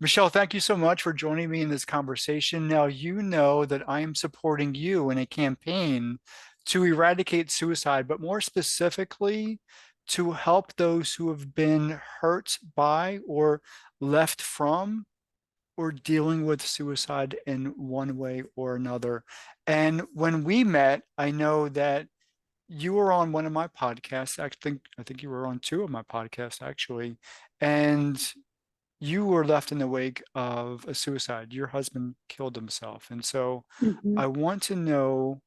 Michelle, thank you so much for joining me in this conversation. Now, you know that I am supporting you in a campaign to eradicate suicide, but more specifically, to help those who have been hurt by or left from or dealing with suicide in one way or another. And when we met, I know that you were on one of my podcasts. I think you were on two of my podcasts actually. And you were left in the wake of a suicide. Your husband killed himself. And so Mhm. I want to know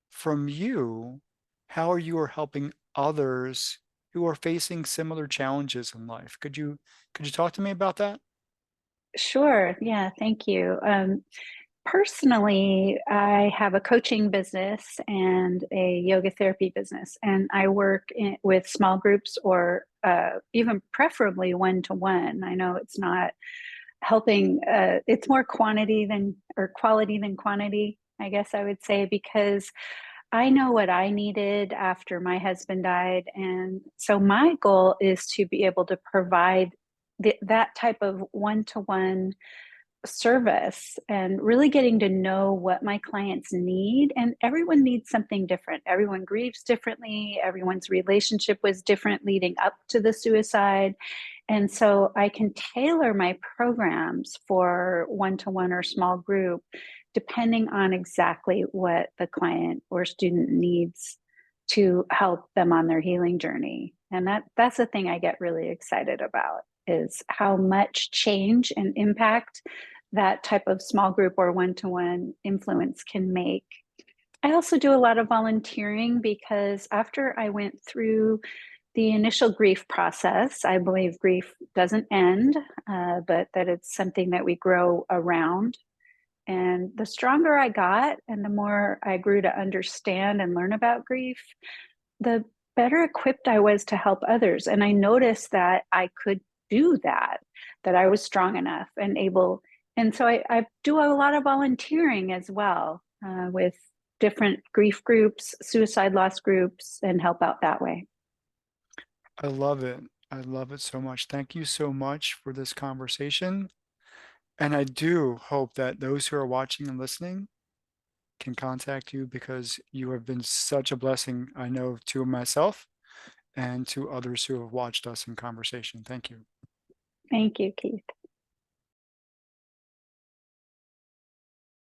from you how you are helping others who are facing similar challenges in life. Could you talk to me about that? Sure. Yeah. Thank you. Personally, I have a coaching business and a yoga therapy business, and I work with small groups or even preferably one to one. I know it's not helping, it's more quantity than or quality than quantity, I guess I would say, because I know what I needed after my husband died. And so my goal is to be able to provide that type of one to one service and really getting to know what my clients need. And everyone needs something different. Everyone grieves differently. Everyone's relationship was different leading up to the suicide. And so I can tailor my programs for one to one or small group depending on exactly what the client or student needs to help them on their healing journey. And that's the thing I get really excited about is how much change and impact that type of small group or one-to-one influence can make. I also do a lot of volunteering because after I went through the initial grief process, I believe grief doesn't end, but that it's something that we grow around. And the stronger I got and the more I grew to understand and learn about grief, the better equipped I was to help others. And I noticed that I could do that, that I was strong enough and able. And so I do a lot of volunteering as well with different grief groups, suicide loss groups, and help out that way. I love it. I love it so much. Thank you so much for this conversation. And I do hope that those who are watching and listening can contact you because you have been such a blessing, I know, to myself and to others who have watched us in conversation. Thank you. Thank you, Keith.